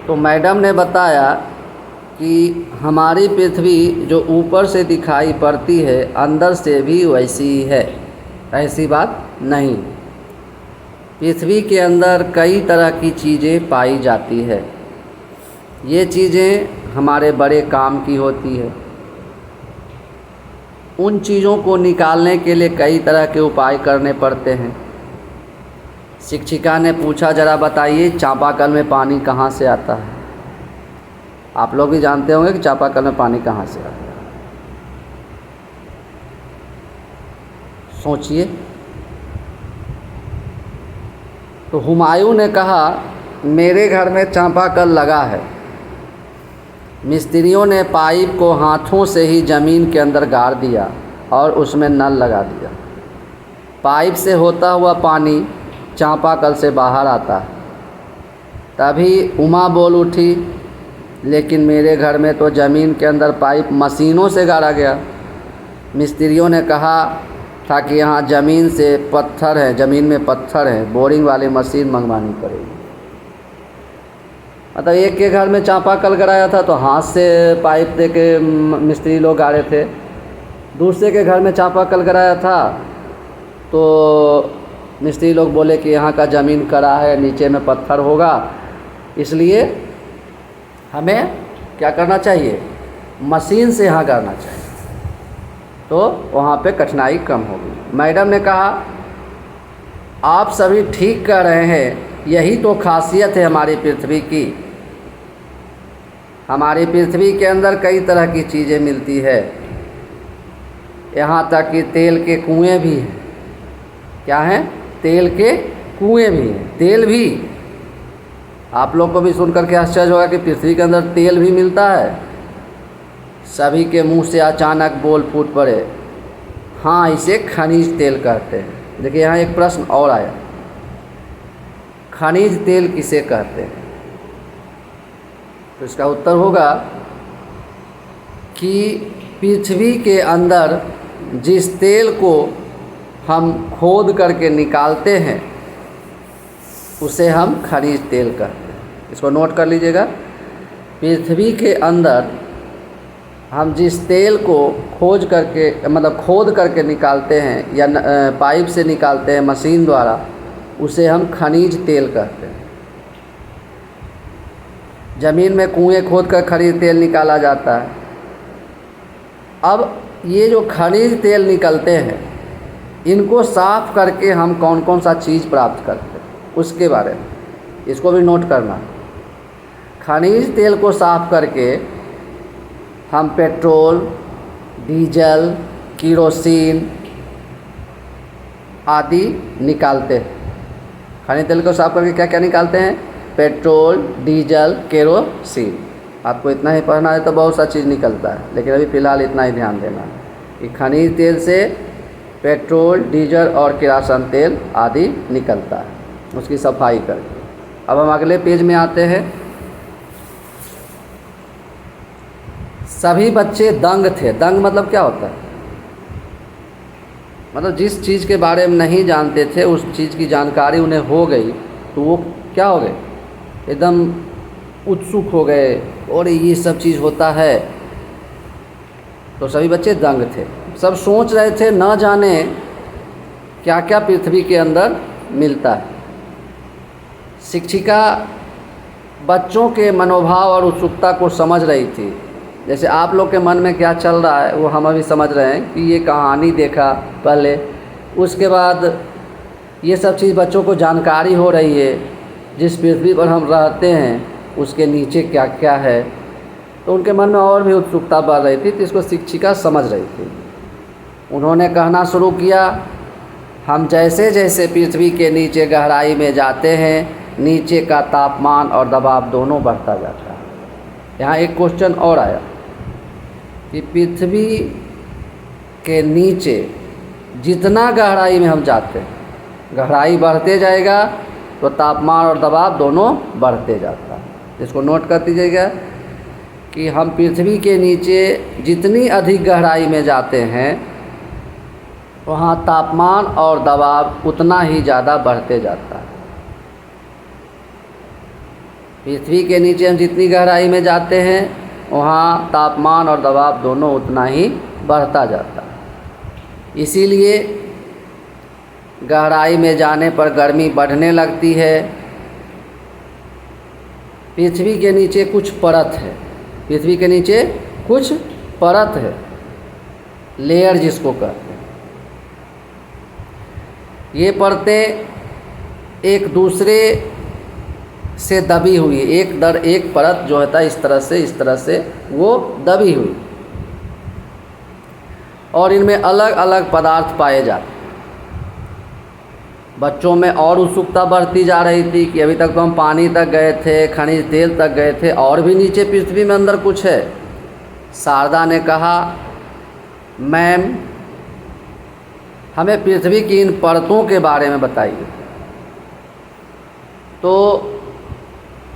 तो मैडम ने बताया कि हमारी पृथ्वी जो ऊपर से दिखाई पड़ती है अंदर से भी वैसी ही है। ऐसी बात नहीं। पृथ्वी के अंदर कई तरह की चीज़ें पाई जाती है। ये चीज़ें हमारे बड़े काम की होती है। उन चीज़ों को निकालने के लिए कई तरह के उपाय करने पड़ते हैं। शिक्षिका ने पूछा, ज़रा बताइए चापाकल में पानी कहाँ से आता है? आप लोग भी जानते होंगे कि चापाकल में पानी कहाँ से आता है। सोचिए। तो हुमायूं ने कहा, मेरे घर में चापाकल लगा है। मिस्त्रियों ने पाइप को हाथों से ही ज़मीन के अंदर गाड़ दिया और उसमें नल लगा दिया। पाइप से होता हुआ पानी चापाकल से बाहर आता है। तभी उमा बोल उठी, लेकिन मेरे घर में तो ज़मीन के अंदर पाइप मशीनों से गाड़ा गया। मिस्त्रियों ने कहा था कि यहाँ ज़मीन से पत्थर है, ज़मीन में पत्थर है, बोरिंग वाली मशीन मंगवानी पड़ेगी। मतलब एक के घर में चापाकल गड़ाया था तो हाथ से पाइप दे के मिस्त्री लोग गाड़े थे। दूसरे के घर में चापाकल गड़ाया था तो मिस्त्री लोग बोले कि यहाँ का ज़मीन कड़ा है, नीचे में पत्थर होगा, इसलिए हमें क्या करना चाहिए, मशीन से यहाँ गाड़ना चाहिए, तो वहाँ पे कठिनाई कम होगी। मैडम ने कहा, आप सभी ठीक कह रहे हैं, यही तो खासियत है हमारी पृथ्वी की। हमारी पृथ्वी के अंदर कई तरह की चीज़ें मिलती है, यहाँ तक कि तेल के कुएं भी हैं। क्या हैं? तेल के कुएं भी हैं। तेल भी, आप लोग को भी सुनकर के आश्चर्य होगा कि पृथ्वी के अंदर तेल भी मिलता है। सभी के मुंह से अचानक बोल फूट पड़े, हाँ इसे खनिज तेल कहते हैं। देखिए यहाँ एक प्रश्न और आया, खनिज तेल किसे कहते हैं? तो इसका उत्तर होगा कि पृथ्वी के अंदर जिस तेल को हम खोद करके निकालते हैं उसे हम खनिज तेल कहते हैं। इसको नोट कर लीजिएगा। पृथ्वी के अंदर हम जिस तेल को खोद करके निकालते हैं या पाइप से निकालते हैं मशीन द्वारा, उसे हम खनिज तेल कहते हैं। ज़मीन में कुएं खोद कर खनिज तेल निकाला जाता है। अब ये जो खनिज तेल निकलते हैं, इनको साफ़ करके हम कौन कौन सा चीज़ प्राप्त करते हैं उसके बारे में, इसको भी नोट करना। खनिज तेल को साफ़ करके हम पेट्रोल, डीजल, केरोसिन आदि निकालते हैं। खनिज तेल को साफ़ करके क्या क्या निकालते हैं? Petrol, diesel, kerosene. आपको इतना ही पढ़ना है तो बहुत सा चीज़ निकलता है, लेकिन अभी फ़िलहाल इतना ही ध्यान देना है कि खनिज तेल से पेट्रोल, डीजल और केरोसिन तेल आदि निकलता है, उसकी सफाई करके। अब हम अगले पेज में आते हैं। सभी बच्चे दंग थे। दंग मतलब क्या होता है? मतलब जिस चीज़ के बारे में नहीं जानते थे उस चीज़ की जानकारी उन्हें हो गई तो वो क्या हो गए, एकदम उत्सुक हो गए, और ये सब चीज़ होता है। तो सभी बच्चे दंग थे। सब सोच रहे थे, न जाने क्या क्या पृथ्वी के अंदर मिलता है। शिक्षिका बच्चों के मनोभाव और उत्सुकता को समझ रही थी। जैसे आप लोग के मन में क्या चल रहा है वो हम अभी समझ रहे हैं कि ये कहानी देखा पहले, उसके बाद ये सब चीज़ बच्चों को जानकारी हो रही है, जिस पृथ्वी पर हम रहते हैं उसके नीचे क्या क्या है, तो उनके मन में और भी उत्सुकता बढ़ रही थी। तो इसको शिक्षिका समझ रही थी। उन्होंने कहना शुरू किया, हम जैसे जैसे पृथ्वी के नीचे गहराई में जाते हैं, नीचे का तापमान और दबाव दोनों बढ़ता जाता है। यहाँ एक क्वेश्चन और आया कि पृथ्वी के नीचे जितना गहराई में हम जाते हैं, गहराई बढ़ते जाएगा तो तापमान और दबाव दोनों बढ़ते जाता है। इसको नोट कर दीजिएगा कि हम पृथ्वी के नीचे जितनी अधिक गहराई में जाते हैं वहाँ तापमान और दबाव उतना ही ज़्यादा बढ़ते जाता है। पृथ्वी के नीचे हम जितनी गहराई में जाते हैं वहाँ तापमान और दबाव दोनों उतना ही बढ़ता जाता है। इसीलिए गहराई में जाने पर गर्मी बढ़ने लगती है। पृथ्वी के नीचे कुछ परत है, पृथ्वी के नीचे कुछ परत है, लेयर जिसको कहते हैं। ये परतें एक दूसरे से दबी हुई, एक दर एक परत जो होता है इस तरह से वो दबी हुई, और इनमें अलग अलग पदार्थ पाए जाते हैं। बच्चों में और उत्सुकता बढ़ती जा रही थी कि अभी तक तो हम पानी तक गए थे, खनिज तेल तक गए थे, और भी नीचे पृथ्वी में अंदर कुछ है। शारदा ने कहा, मैम हमें पृथ्वी की इन परतों के बारे में बताइए। तो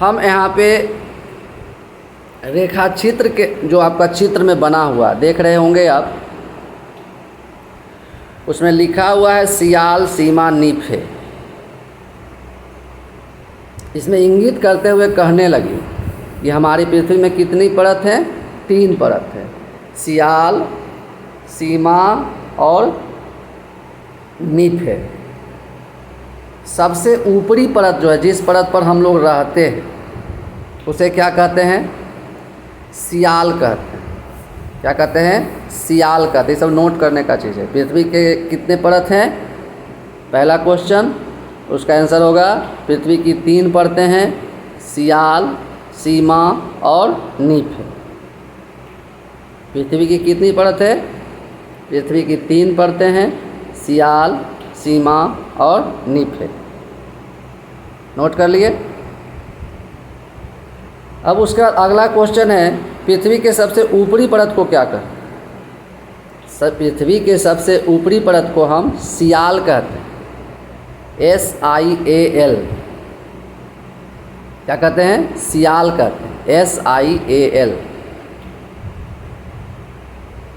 हम यहाँ पे रेखा चित्र के जो आपका चित्र में बना हुआ देख रहे होंगे आप, उसमें लिखा हुआ है सियाल सीमा नीफे। इसमें इंगित करते हुए कहने लगी कि हमारी पृथ्वी में कितनी परत है? 3 परत है, सियाल, सीमा और नीफे। सबसे ऊपरी परत जो है, जिस परत पर हम लोग रहते हैं, उसे क्या कहते हैं? सियाल कहते हैं। क्या कहते हैं? सियाल कहते हैं। सब नोट करने का चीज़ है। पृथ्वी के कितने परत हैं? पहला क्वेश्चन, उसका आंसर होगा पृथ्वी की 3 परतें हैं, सियाल, सीमा और नीफे। पृथ्वी की कितनी परत है? पृथ्वी की 3 परतें हैं, सियाल, सीमा और नीफे। नोट कर लिए? अब उसका अगला क्वेश्चन है, पृथ्वी के सबसे ऊपरी परत को क्या कहते हैं? पृथ्वी के सबसे ऊपरी परत को हम सियाल कहते हैं, SIAL। क्या कहते हैं? सियाल कहते हैं, SIAL।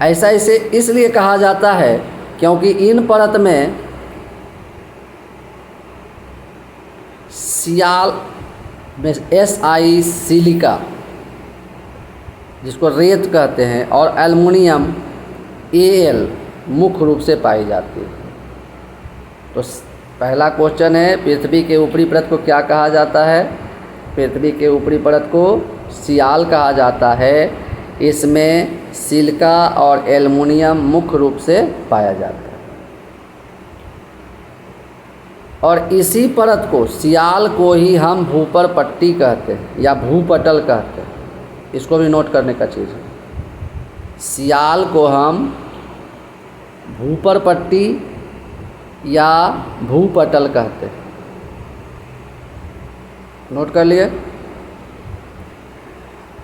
ऐसा इसे इसलिए कहा जाता है क्योंकि इन परत में सियाल में SI सिलिका, जिसको रेत कहते हैं, और एल्युमिनियम AL मुख्य रूप से पाई जाती है। तो पहला क्वेश्चन है, पृथ्वी के ऊपरी परत को क्या कहा जाता है? पृथ्वी के ऊपरी परत को सियाल कहा जाता है। इसमें सिलिका और एल्युमिनियम मुख्य रूप से पाया जाता है। और इसी परत को, सियाल को ही हम भूपर पट्टी कहते हैं या भूपटल कहते हैं। इसको भी नोट करने का चीज़ है। सियाल को हम भूपर पट्टी या भूपटल कहते हैं। नोट कर लिए?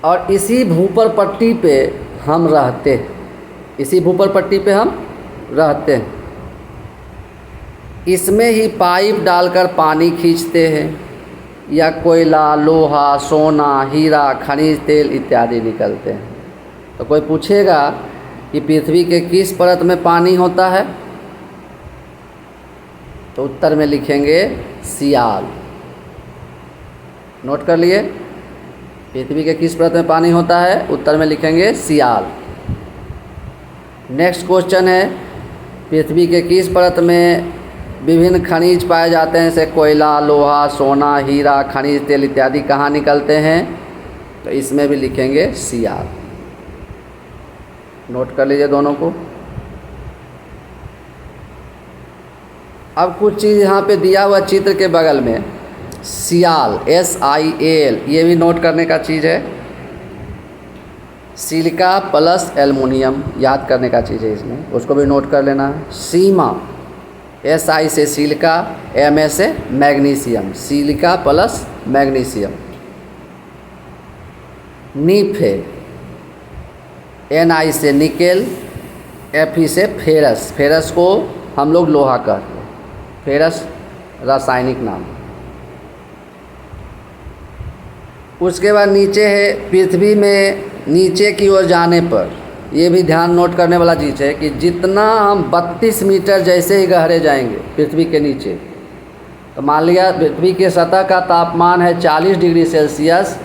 और इसी भूपर पट्टी पे हम रहते हैं, इसी भूपर पट्टी पे हम रहते हैं। इसमें ही पाइप डालकर पानी खींचते हैं, या कोयला, लोहा, सोना, हीरा, खनिज तेल इत्यादि निकलते हैं। तो कोई पूछेगा कि पृथ्वी के किस परत में पानी होता है? तो उत्तर में लिखेंगे सियाल। नोट कर लिए? पृथ्वी के किस परत में पानी होता है? उत्तर में लिखेंगे सियाल। नेक्स्ट क्वेश्चन है, पृथ्वी के किस परत में विभिन्न खनिज पाए जाते हैं, जैसे कोयला, लोहा, सोना, हीरा, खनिज तेल इत्यादि कहाँ निकलते हैं? तो इसमें भी लिखेंगे सियाल। नोट कर लीजिए दोनों को। अब कुछ चीज़ यहाँ पे दिया हुआ चित्र के बगल में, सियाल, SIAL, ये भी नोट करने का चीज़ है। सिलिका प्लस एल्युमिनियम याद करने का चीज़ है इसमें, उसको भी नोट कर लेना है। सीमा, SI से सिलिका, MA से magnesium, silica plus magnesium. NiFe, NI से निकेल, FE से फेरस, फेरस को हम लोग लोहा कहते हैं, फेरस रासायनिक नाम। उसके बाद नीचे है, पृथ्वी में नीचे की ओर जाने पर ये भी ध्यान नोट करने वाला चीज़ है कि जितना हम 32 मीटर जैसे ही गहरे जाएंगे पृथ्वी के नीचे, तो मान लिया पृथ्वी के सतह का तापमान है 40 डिग्री सेल्सियस,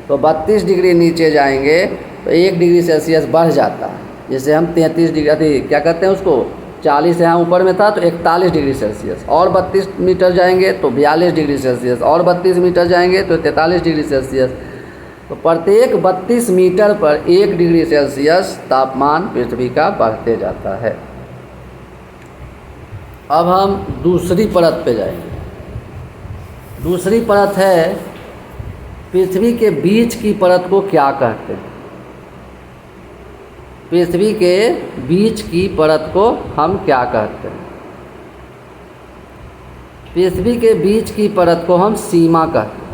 तो 32 डिग्री नीचे जाएंगे तो 1 डिग्री सेल्सियस बढ़ जाता है। जैसे हम 33 डिग्री क्या कहते हैं उसको, 40 यहाँ ऊपर में था तो 41 डिग्री सेल्सियस, और 32 मीटर जाएंगे तो 42 डिग्री सेल्सियस, और 32 मीटर जाएंगे तो 43 डिग्री सेल्सियस। तो प्रत्येक 32 मीटर पर 1 डिग्री सेल्सियस तापमान पृथ्वी का बढ़ते जाता है। अब हम दूसरी परत पे जाएंगे। दूसरी परत है पृथ्वी के बीच की परत को क्या कहते हैं। पृथ्वी के बीच की परत को हम क्या कहते हैं। पृथ्वी के बीच की परत को हम सीमा कहते हैं।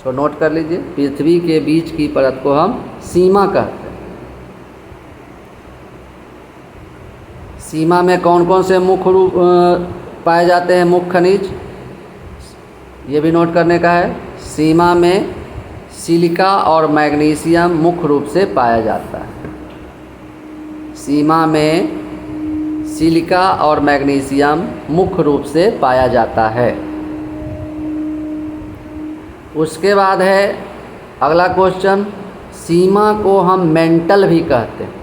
तो नोट कर लीजिए, पृथ्वी के बीच की परत को हम सीमा कहते हैं। सीमा में कौन कौन से मुख्य रूप पाए जाते हैं, मुख्य खनिज, ये भी नोट करने का है। सीमा में सिलिका और मैग्नीशियम मुख्य रूप से पाया जाता है। सीमा में सिलिका और मैग्नीशियम मुख्य रूप से पाया जाता है। उसके बाद है अगला क्वेश्चन, सीमा को हम मेंटल भी कहते हैं।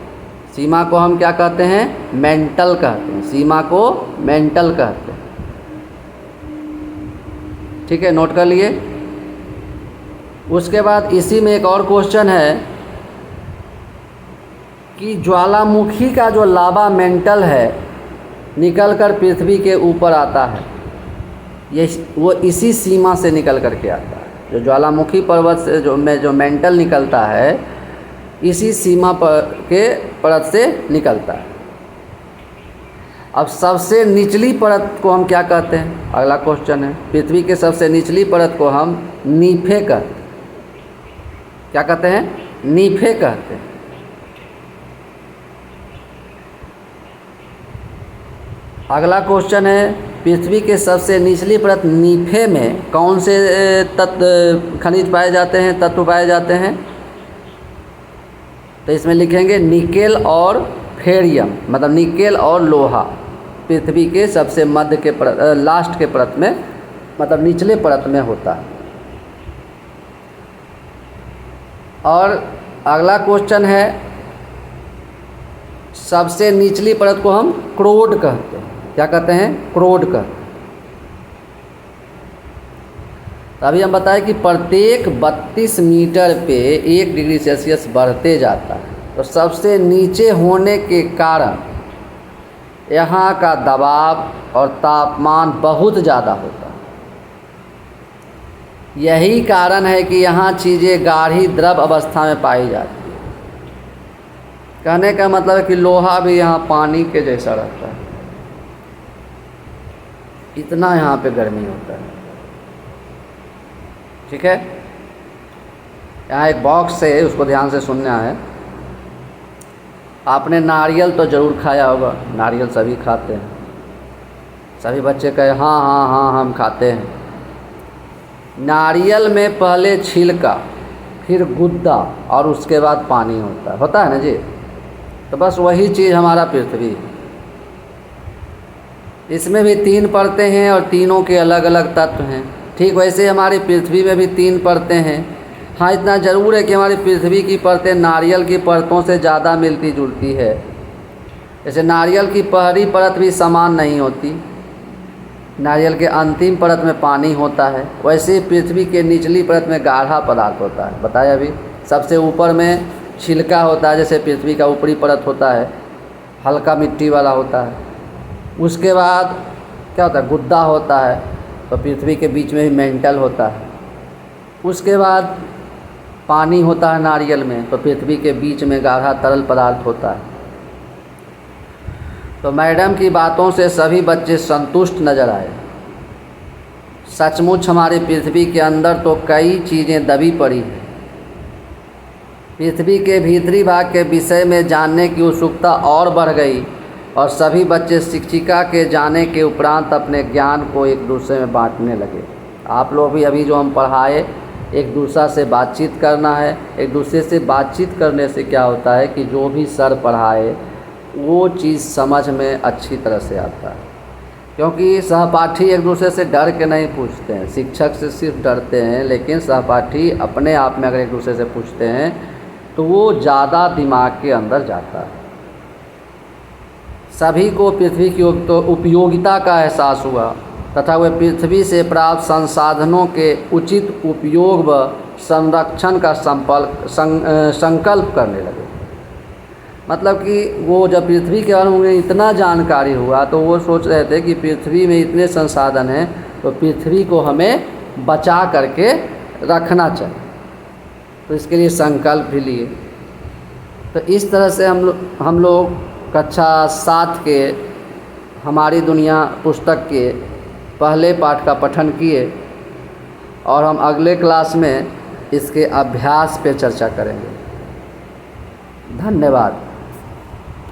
सीमा को हम क्या कहते हैं, मेंटल कहते हैं। सीमा को मेंटल कहते हैं। ठीक है, नोट कर लिए। उसके बाद इसी में एक और क्वेश्चन है कि ज्वालामुखी का जो लावा मेंटल है निकलकर पृथ्वी के ऊपर आता है, ये वो इसी सीमा से निकल कर के आता है। जो ज्वालामुखी पर्वत से जो मेंटल निकलता है, इसी सीमा पर के परत से निकलता है। अब सबसे निचली परत को हम क्या कहते हैं, अगला क्वेश्चन है। पृथ्वी के सबसे निचली परत को हम नीफे कहते हैं। क्या कहते हैं, नीफे कहते हैं। अगला क्वेश्चन है, पृथ्वी के सबसे निचली परत नीफे में कौन से तत्व खनिज पाए जाते हैं, तत्व पाए जाते हैं। तो इसमें लिखेंगे निकेल और फेरियम, मतलब निकेल और लोहा पृथ्वी के सबसे मध्य के परत, लास्ट के परत में, मतलब निचले परत में होता है। और अगला क्वेश्चन है, सबसे निचली परत को हम क्रोड कहते हैं। क्या कहते हैं, क्रोड कहते हैं। तो अभी हम बताएं कि प्रत्येक 32 मीटर पे 1 डिग्री सेल्सियस बढ़ते जाता है। तो सबसे नीचे होने के कारण यहाँ का दबाव और तापमान बहुत ज़्यादा होता है। यही कारण है कि यहाँ चीज़ें गाढ़ी द्रव अवस्था में पाई जाती है। कहने का मतलब है कि लोहा भी यहाँ पानी के जैसा रहता है, इतना यहाँ पे गर्मी होता है। ठीक है, यहाँ एक बॉक्स है, उसको ध्यान से सुनना है। आपने नारियल तो ज़रूर खाया होगा, नारियल सभी खाते हैं। सभी बच्चे कहे हाँ हाँ हाँ हम खाते हैं। नारियल में पहले छिलका, फिर गुद्दा और उसके बाद पानी होता है ना जी। तो बस वही चीज़ हमारा पृथ्वी है। इसमें भी 3 परतें हैं और तीनों के अलग अलग तत्व हैं। ठीक वैसे हमारी पृथ्वी में भी 3 परतें हैं। हाँ, इतना ज़रूर है कि हमारी पृथ्वी की परतें नारियल की परतों से ज़्यादा मिलती जुलती है। जैसे नारियल की पहली परत भी समान नहीं होती, नारियल के अंतिम परत में पानी होता है, वैसे पृथ्वी के निचली परत में गाढ़ा पदार्थ होता है। बताया अभी, सबसे ऊपर में छिलका होता है, जैसे पृथ्वी का ऊपरी परत होता है, हल्का मिट्टी वाला होता है। उसके बाद क्या होता है, गुद्दा होता है, तो पृथ्वी के बीच में भी मेंटल होता है। उसके बाद पानी होता है नारियल में, तो पृथ्वी के बीच में गाढ़ा तरल पदार्थ होता है। तो मैडम की बातों से सभी बच्चे संतुष्ट नज़र आए। सचमुच हमारी पृथ्वी के अंदर तो कई चीज़ें दबी पड़ी हैं। पृथ्वी के भीतरी भाग के विषय में जानने की उत्सुकता और बढ़ गई और सभी बच्चे शिक्षिका के जाने के उपरांत अपने ज्ञान को एक दूसरे में बांटने लगे। आप लोग भी अभी जो हम पढ़ाए, एक दूसरे से बातचीत करना है। एक दूसरे से बातचीत करने से क्या होता है कि जो भी सर पढ़ाए वो चीज़ समझ में अच्छी तरह से आता है। क्योंकि सहपाठी एक दूसरे से डर के नहीं पूछते हैं, शिक्षक से सिर्फ डरते हैं, लेकिन सहपाठी अपने आप में अगर एक दूसरे से पूछते हैं तो वो ज़्यादा दिमाग के अंदर जाता है। सभी को पृथ्वी की उपयोगिता का एहसास हुआ तथा वे पृथ्वी से प्राप्त संसाधनों के उचित उपयोग व संरक्षण का संकल्प करने लगे। मतलब कि वो जब पृथ्वी के बारे में उन्हें इतना जानकारी हुआ तो वो सोच रहे थे कि पृथ्वी में इतने संसाधन हैं तो पृथ्वी को हमें बचा करके रखना चाहिए, तो इसके लिए संकल्प भी लिए। तो इस तरह से हम लोग कक्षा 7 के हमारी दुनिया पुस्तक के पहले पाठ का पठन किए और हम अगले क्लास में इसके अभ्यास पे चर्चा करेंगे। धन्यवाद।